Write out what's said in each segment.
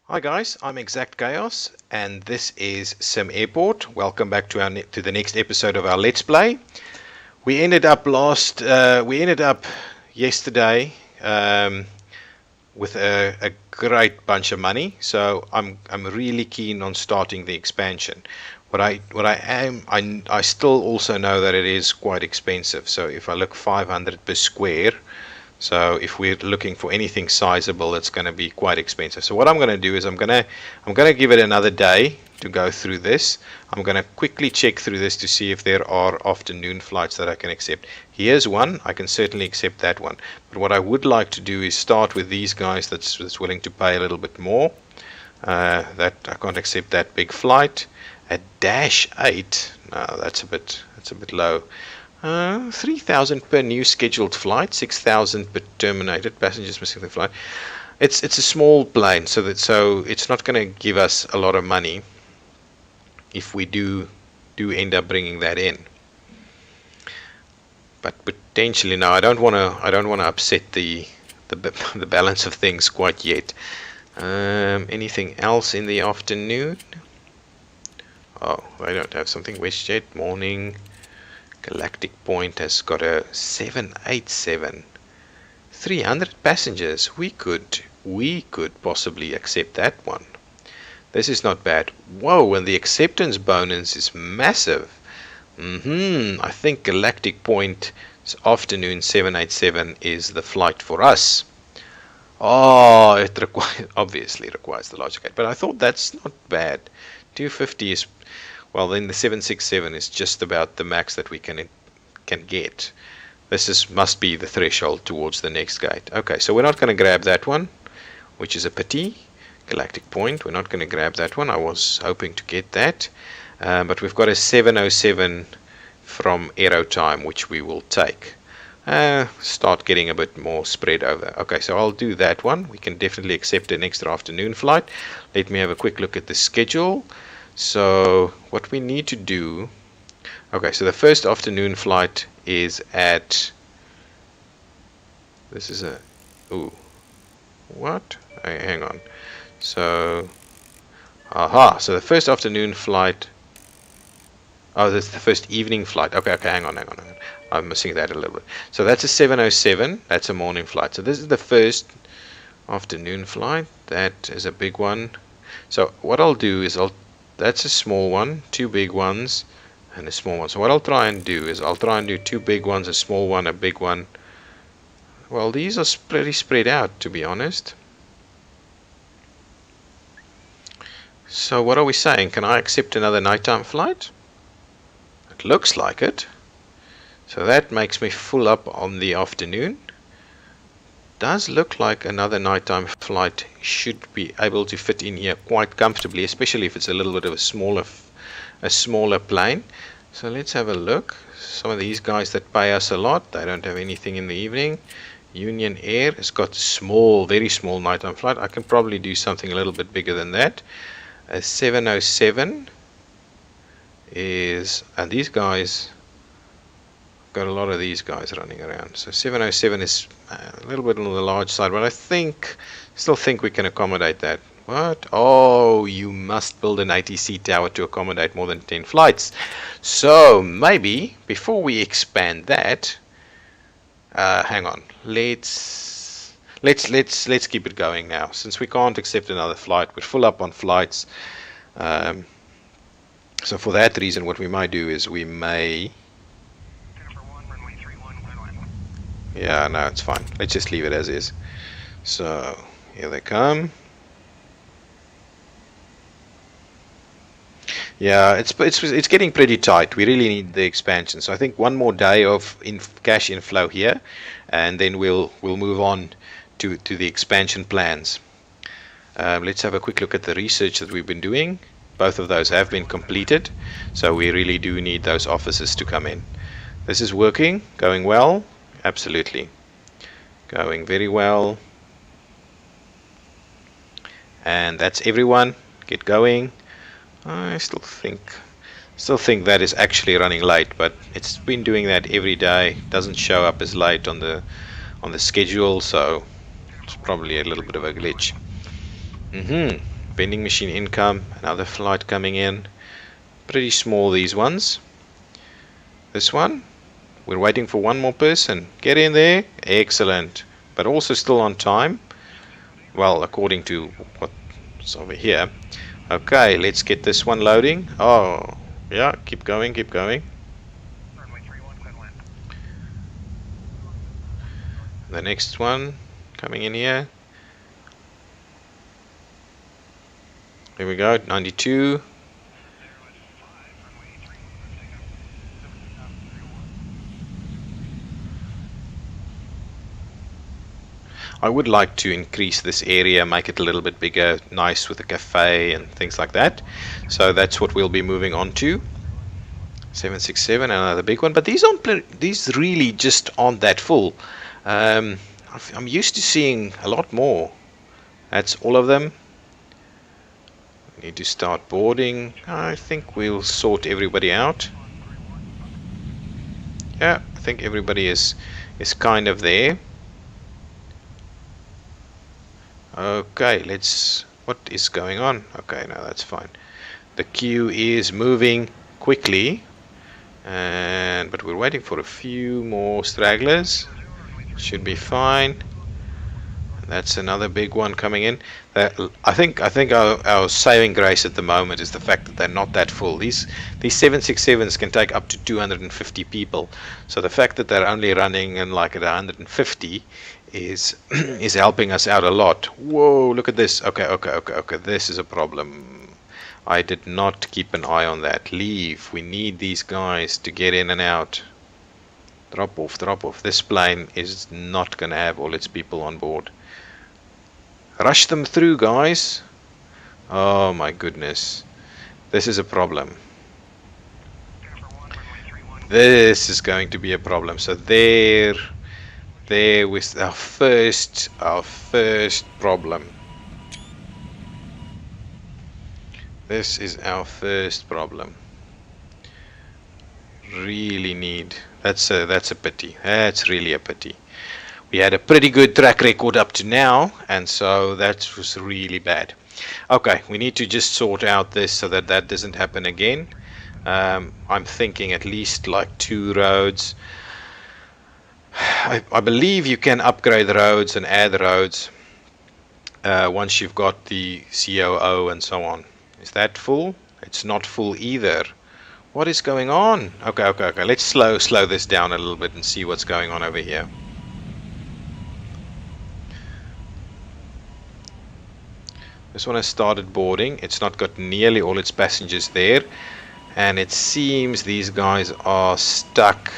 Hi guys, I'm ExactChaos and this is Sim Airport. Welcome back to the next episode of our Let's Play. We ended up yesterday with a great bunch of money, so I'm really keen on starting the expansion. I still also know that it is quite expensive. So if I look 500 per square. So if we're looking for anything sizable, it's going to be quite expensive. So what I'm going to do is I'm going to give it another day to go through this. I'm going to quickly check through this to see if there are afternoon flights that I can accept. Here's one. I can certainly accept that one. But what I would like to do is start with these guys that's willing to pay a little bit more. That I can't accept that big flight. A dash 8. No, that's a bit low. 3,000 per new scheduled flight, 6,000 per terminated passengers missing the flight. It's a small plane, so it's not going to give us a lot of money if we do end up bringing that in. But potentially, no, I don't want to upset the balance of things quite yet. Anything else in the afternoon? Oh, I don't have something. WestJet morning. Galactic Point has got a 787, 300 passengers. We could possibly accept that one. This is not bad. Whoa, and the acceptance bonus is massive. I think Galactic Point's afternoon 787 is the flight for us. Oh, it obviously requires the larger gate, but I thought that's not bad. 250 is. Well, then the 767 is just about the max that we can get. This must be the threshold towards the next gate. Okay, so we're not going to grab that one, which is a pity. Galactic Point, we're not going to grab that one. I was hoping to get that. But we've got a 707 from Aerotime, which we will take. Start getting a bit more spread over. Okay, so I'll do that one. We can definitely accept an extra afternoon flight. Let me have a quick look at the schedule. So what we need to do, okay, so the first afternoon flight is at, this is a, ooh, what? Hang on. So, so the first afternoon flight, oh, that's the first evening flight. Okay, hang on. I'm missing that a little bit. So that's a 707, that's a morning flight. So this is the first afternoon flight. That is a big one. So what I'll do is that's a small one, two big ones, and a small one. So what I'll try and do is I'll try and do two big ones, a small one, a big one. Well, these are pretty spread out, to be honest. So what are we saying? Can I accept another nighttime flight? It looks like it. So that makes me full up on the afternoon. Does look like another nighttime flight should be able to fit in here quite comfortably, especially if it's a little bit of a smaller plane. So let's have a look. Some of these guys that pay us a lot, they don't have anything in the evening. Union Air has got a very small nighttime flight. I can probably do something a little bit bigger than that. A 707 is, and these guys, got a lot of these guys running around. So 707 is a little bit on the large side, but I still think we can accommodate that. What? Oh, you must build an ATC tower to accommodate more than 10 flights. So maybe before we expand that, hang on. Let's keep it going now. Since we can't accept another flight, we're full up on flights. So for that reason, what we might do is we may. Yeah, no, it's fine. Let's just leave it as is. So here they come. Yeah, it's getting pretty tight. We really need the expansion. So I think one more day of cash inflow here, and then we'll move on to the expansion plans. Let's have a quick look at the research that we've been doing. Both of those have been completed, so we really do need those officers to come in. This is working, going well. Absolutely. Going very well. And that's everyone. Get going. I still think that is actually running late, but it's been doing that every day. Doesn't show up as late on the schedule, so it's probably a little bit of a glitch. Vending machine income, another flight coming in. Pretty small, these ones. This one, we're waiting for one more person. Get in there. Excellent. But also still on time. Well, according to what's over here. Okay, let's get this one loading. Oh, yeah, keep going, keep going. The next one coming in here. Here we go, 92. I would like to increase this area, make it a little bit bigger, nice with a cafe and things like that. So that's what we'll be moving on to. 767, another big one, but these really just aren't that full. I'm used to seeing a lot more. That's all of them. We need to start boarding. I think we'll sort everybody out. Yeah, I think everybody is kind of there. Okay, what is going on? Okay, no, that's fine. The queue is moving quickly, but we're waiting for a few more stragglers. Should be fine. That's another big one coming in. I think our saving grace at the moment is the fact that they're not that full. These 767s can take up to 250 people. So the fact that they're only running in like at 150 is is helping us out a lot. Whoa, look at this. Okay. This is a problem. I did not keep an eye on that. Leave. We need these guys to get in and out. Drop off. This plane is not going to have all its people on board. Rush them through, guys. Oh my goodness. This is a problem. This is going to be a problem. So there with our first problem. This is our first problem. Really need. That's a pity. That's really a pity. We had a pretty good track record up to now, and so that was really bad. Okay, we need to just sort out this so that doesn't happen again. I'm thinking at least like 2 roads. I believe you can upgrade the roads and add roads once you've got the COO and so on. Is that full? It's not full either. What is going on? Okay. Let's slow this down a little bit and see what's going on over here. This one has started boarding. It's not got nearly all its passengers there, and it seems these guys are stuck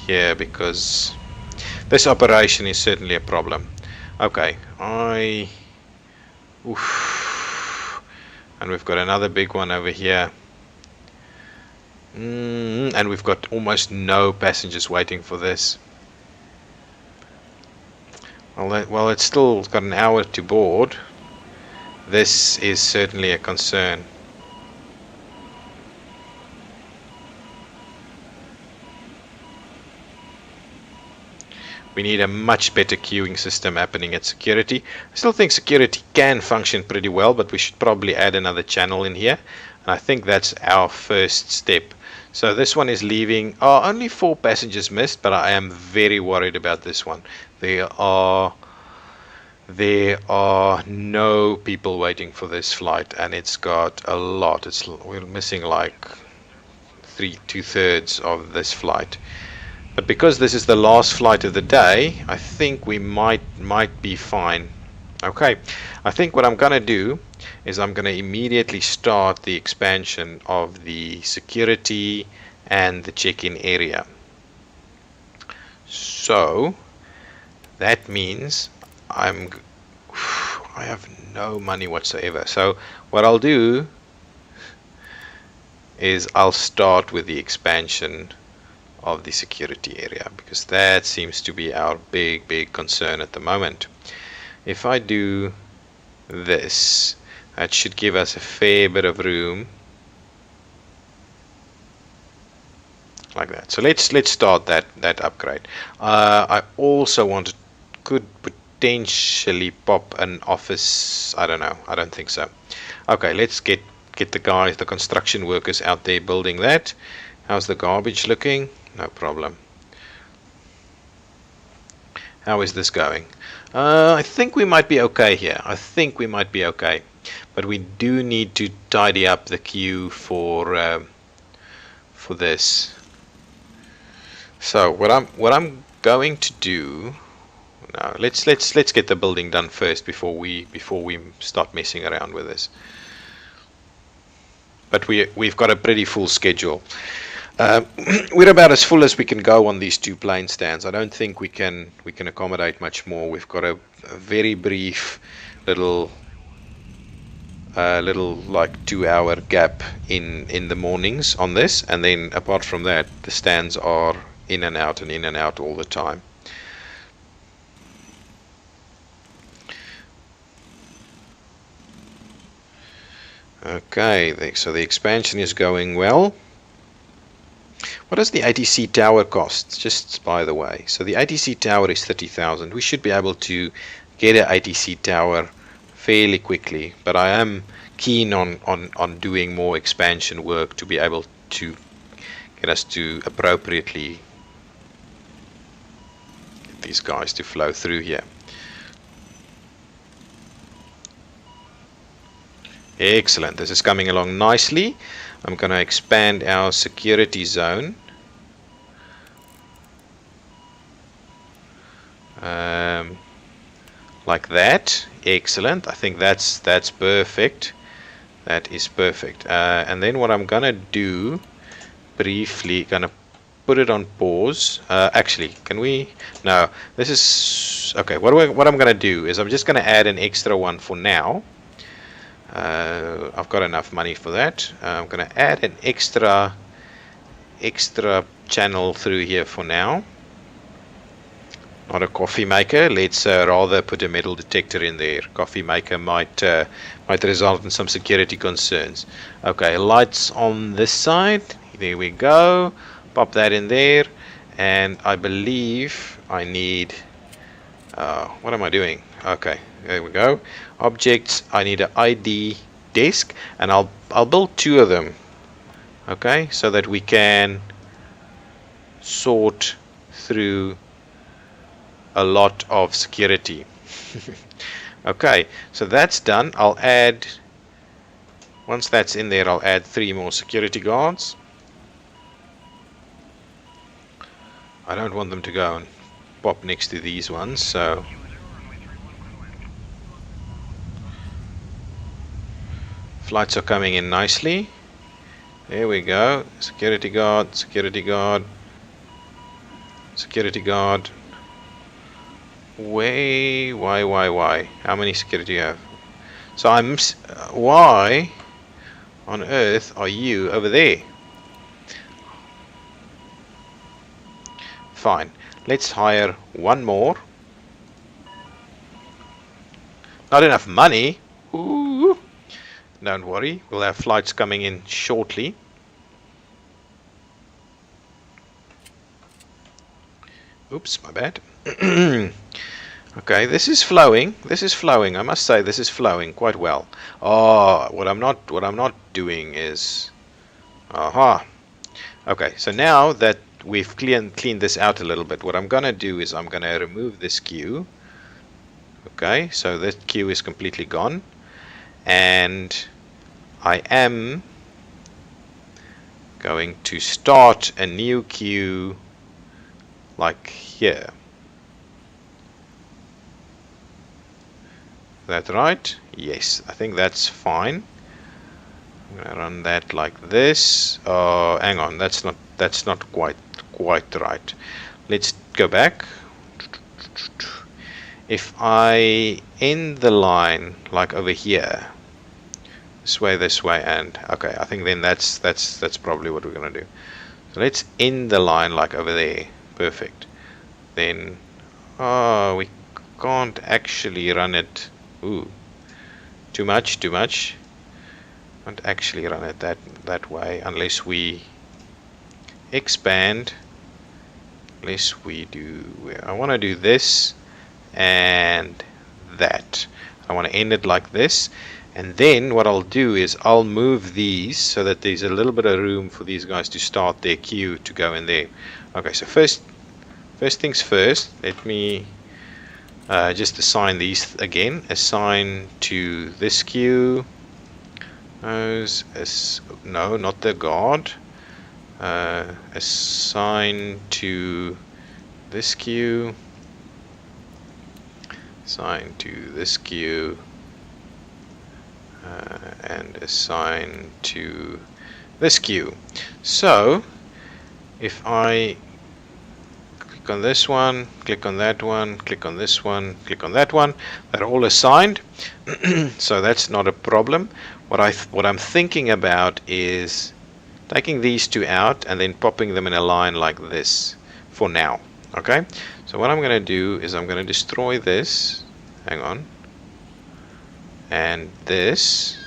here because this operation is certainly a problem. Okay, and we've got another big one over here, and we've got almost no passengers waiting for this. Well, it's still got an hour to board. This is certainly a concern. We need a much better queuing system happening at security. I still think security can function pretty well, but we should probably add another channel in here. And I think that's our first step. So this one is leaving. Oh, only 4 passengers missed, but I am very worried about this one. There are no people waiting for this flight, and it's got a lot. We're missing like 2/3 of this flight. But because this is the last flight of the day, I think we might be fine. Okay, I think what I'm gonna do is I'm gonna immediately start the expansion of the security and the check-in area. So that means I have no money whatsoever. So what I'll do is I'll start with the expansion of the security area, because that seems to be our big concern at the moment. If I do this, that should give us a fair bit of room like that. So let's start that upgrade. I also could potentially pop an office. I don't know. I don't think so. Okay, let's get the guys, the construction workers out there building that. How's the garbage looking? No problem. How is this going? I think we might be okay here. I think we might be okay. But we do need to tidy up the queue for this. So what I'm going to do now, let's get the building done first before we start messing around with this. But we've got a pretty full schedule. We're about as full as we can go on these 2 plane stands. I don't think we can accommodate much more. We've got a very brief little like 2-hour gap in the mornings on this, and then apart from that, the stands are in and out all the time. Okay, so the expansion is going well. What does the ATC tower cost? Just by the way, so the ATC tower is 30,000. We should be able to get an ATC tower fairly quickly, but I am keen on doing more expansion work to be able to get us to appropriately get these guys to flow through here. Excellent, this is coming along nicely. I'm going to expand our security zone. Like that. Excellent. I think that's perfect. That is perfect. And then what I'm gonna do briefly, gonna put it on pause. Actually, can we? No, this is okay. What I'm gonna do is I'm just gonna add an extra one for now. I've got enough money for that. I'm gonna add an extra channel through here for now. Not a coffee maker. Let's rather put a metal detector in there. Coffee maker might result in some security concerns. Okay, lights on this side. There we go. Pop that in there, and I believe I need. What am I doing? Okay, there we go. Objects. I need an ID desk, and I'll build 2 of them. Okay, so that we can sort through a lot of security. Okay, so that's done. I'll add, once that's in there, I'll add 3 more security guards. I don't want them to go and pop next to these ones, so flights are coming in nicely. There we go. Security guard, security guard, security guard. Why? How many security do you have? So why on earth are you over there? Fine. Let's hire 1 more. Not enough money. Ooh. Don't worry. We'll have flights coming in shortly. Oops, my bad. Okay, this is flowing. This is flowing. I must say this is flowing quite well. Oh, what I'm not doing is, aha. Okay, so now that we've cleaned this out a little bit, what I'm gonna do is I'm gonna remove this queue. Okay, so this queue is completely gone, and I am going to start a new queue like here. Is that right? Yes, I think that's fine. I'm gonna run that like this. Hang on, that's not quite right. Let's go back. If I end the line like over here, this way, and okay, I think then that's probably what we're gonna do. So let's end the line like over there. Perfect. Then, we can't actually run it. Ooh, too much. Can't actually run it that way unless we expand. Unless we do. I want to do this and that. I want to end it like this, and then what I'll do is I'll move these so that there's a little bit of room for these guys to start their queue to go in there. Okay, so first things first, let me just assign these again. Assign to this queue. No, not the guard. Assign to this queue. Assign to this queue. And assign to this queue. So if I click on this one, click on that one, click on this one, click on that one, they're all assigned. So that's not a problem. What I'm thinking about is taking these two out and then popping them in a line like this for now. Okay, so what I'm going to do is I'm going to destroy this. Hang on. And this.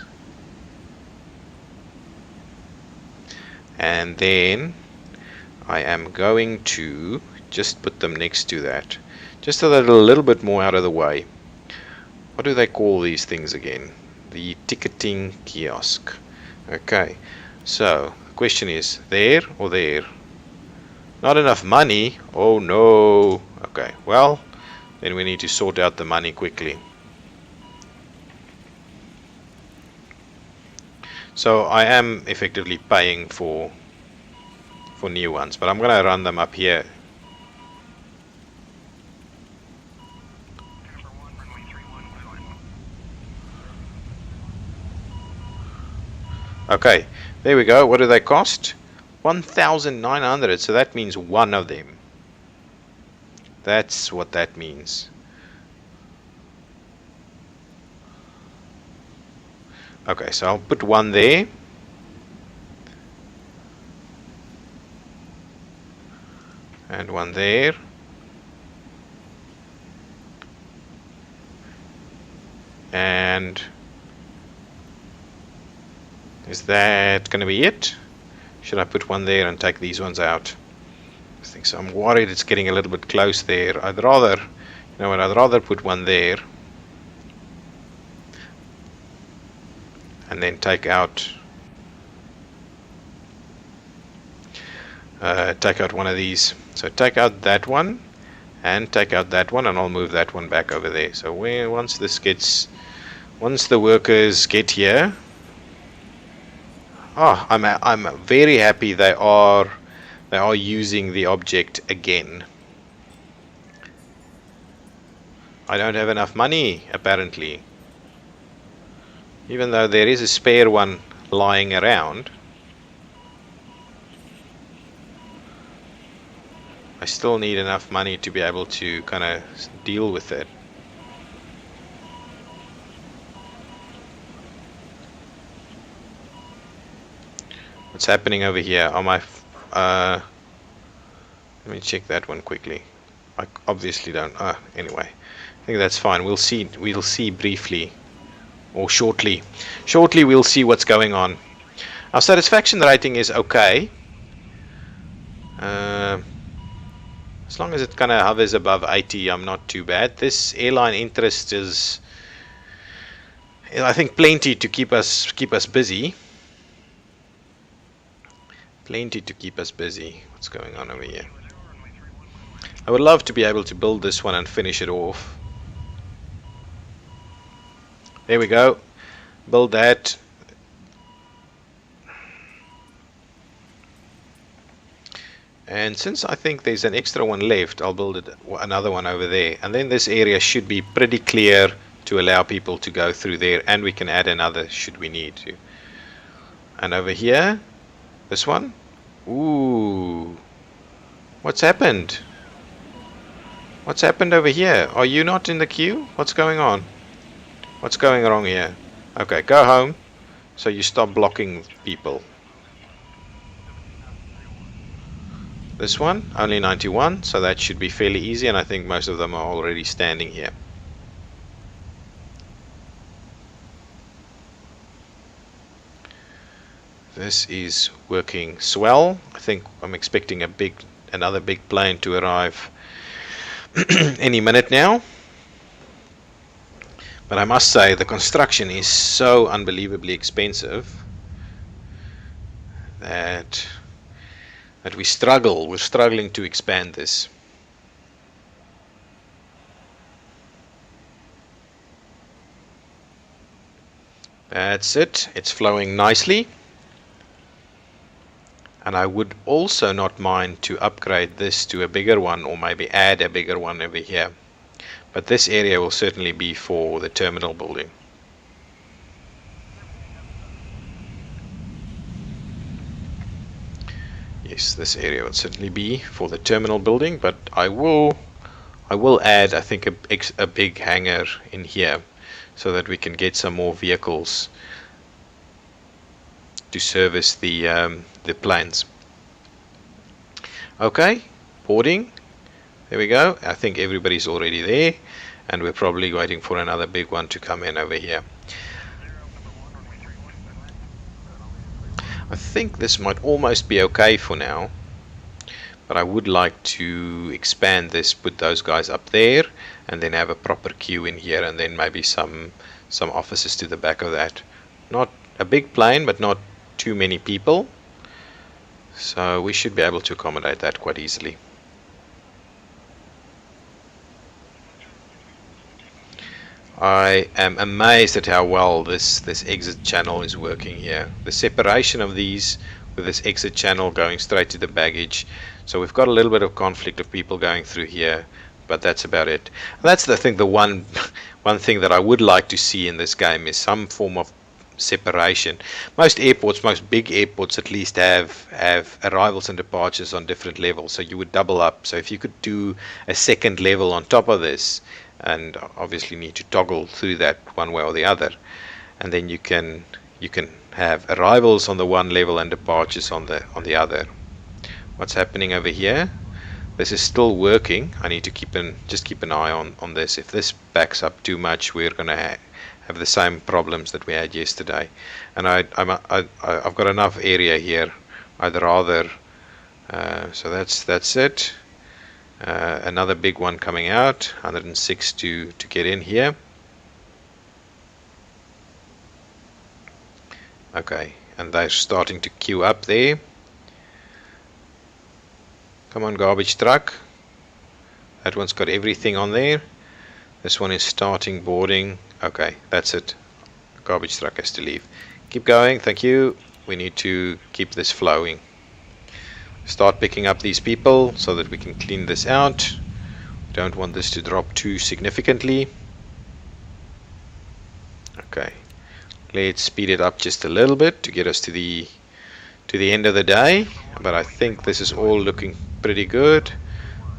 And then I am going to just put them next to that, just so they're a little bit more out of the way. What do they call these things again? The ticketing kiosk. Okay, so the question is, there or there? Not enough money? Oh no. Okay, well, then we need to sort out the money quickly. So I am effectively paying for new ones, but I'm going to run them up here. Okay, there we go. What do they cost? 1,900. So that means one of them. That's what that means. Okay, so I'll put one there. And one there. And is that going to be it? Should I put one there and take these ones out? I think so. I'm worried it's getting a little bit close there. I'd rather, you know what, I'd rather put one there. And then take out one of these. So take out that one and take out that one, and I'll move that one back over there. So once the workers get here, I'm very happy they are using the object again. I don't have enough money apparently, even though there is a spare one lying around. I still need enough money to be able to kind of deal with it. What's happening over here? On my let me check that one quickly. I obviously don't. Anyway, I think that's fine. We'll see briefly, or shortly. Shortly we'll see what's going on. Our satisfaction rating is okay. As long as it kind of hovers above 80, I'm not too bad. This airline interest is, I think, plenty to keep us busy. Plenty to keep us busy. What's going on over here? I would love to be able to build this one and finish it off. There we go. Build that. And since I think there's an extra one left, I'll build another one over there. And then this area should be pretty clear to allow people to go through there. And we can add another should we need to. And over here, this one. Ooh. What's happened? What's happened over here? Are you not in the queue? What's going on? What's going wrong here? Okay, go home so you stop blocking people. This one, only 91, so that should be fairly easy, and I think most of them are already standing here. This is working swell. I think I'm expecting another big plane to arrive any minute now. But I must say the construction is so unbelievably expensive that we're struggling to expand this. That's it, it's flowing nicely. And I would also not mind to upgrade this to a bigger one, or maybe add a bigger one over here. But this area will certainly be for the terminal building. Yes, this area will certainly be for the terminal building, but I will add, I think, a big hangar in here so that we can get some more vehicles to service the planes. Okay, boarding. There we go. I think everybody's already there, and we're probably waiting for another big one to come in over here. I think this might almost be okay for now, but I would like to expand this, put those guys up there, and then have a proper queue in here, and then maybe some offices to the back of that. Not a big plane, but not too many people, so we should be able to accommodate that quite easily. I am amazed at how well this exit channel is working here. The separation of these with this exit channel going straight to the baggage. So we've got a little bit of conflict of people going through here, but that's about it. That's the thing. The one thing that I would like to see in this game is some form of separation. Most airports, most big airports at least, have arrivals and departures on different levels, so you would double up. So if you could do a second level on top of this, and obviously need to toggle through that one way or the other, and then you can have arrivals on the one level and departures on the other. What's happening over here? This is still working. I need to keep an eye on this. If this backs up too much, we're gonna have the same problems that we had yesterday. And I've got enough area here. I'd rather so that's it. Another big one coming out, 106 to get in here. Okay, and they're starting to queue up there. Come on, garbage truck. That one's got everything on there. This one is starting boarding. Okay, that's it. Garbage truck has to leave. Keep going, thank you. We need to keep this flowing. Start picking up these people so that we can clean this out. Don't want this to drop too significantly. Okay, let's speed it up just a little bit to get us to the end of the day, but I think this is all looking pretty good.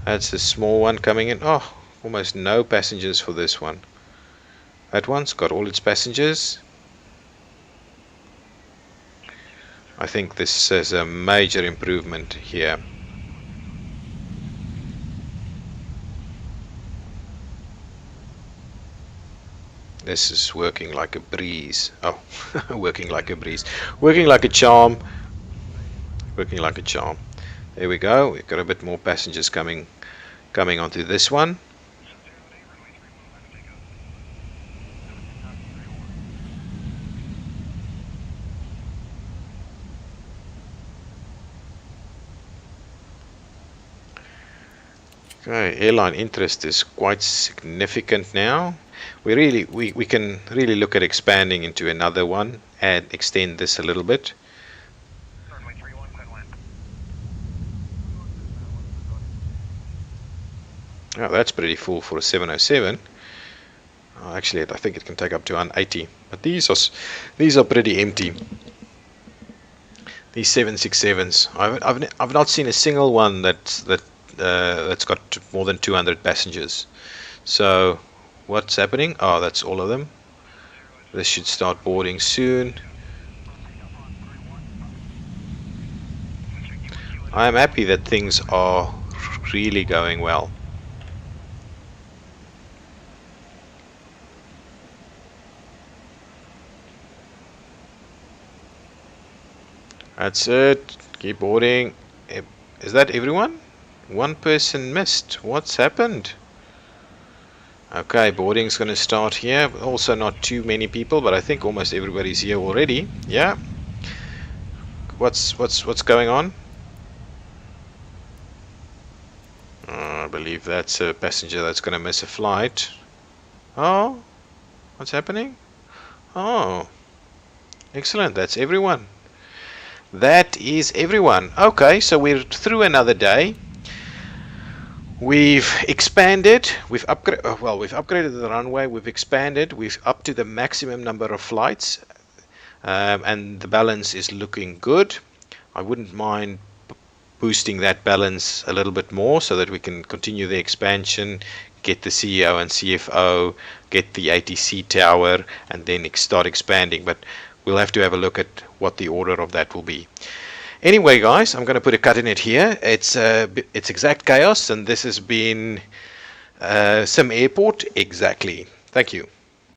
That's a small one coming in. Oh, almost no passengers for this one. That one's got all its passengers. I think this is a major improvement here. This is working like a breeze. Oh, working like a breeze. Working like a charm. Working like a charm. There we go. We've got a bit more passengers coming onto this one. Okay, airline interest is quite significant now. We can really look at expanding into another one and extend this a little bit. Oh, that's pretty full for a 707. Oh, actually, I think it can take up to 180. But these are pretty empty. These 767s. I've not seen a single one that's got more than 200 passengers. So what's happening? Oh, that's all of them. This should start boarding soon. I am happy that things are really going well. That's it. Keep boarding. Is that everyone? One person missed. What's happened? Okay, boarding's going to start here. Also not too many people, but I think almost everybody's here already. Yeah. What's going on? I believe that's a passenger that's going to miss a flight. Oh, what's happening? Oh, excellent. That's everyone. That is everyone. Okay, so we're through another day. We've expanded. We've upgraded the runway. We've expanded. We've up to the maximum number of flights, and the balance is looking good. I wouldn't mind boosting that balance a little bit more so that we can continue the expansion, get the CEO and CFO, get the ATC tower, and then start expanding. But we'll have to have a look at what the order of that will be. Anyway, guys, I'm going to put a cut in it here. It's ExactChaos, and this has been Sim Airport. Exactly. Thank you.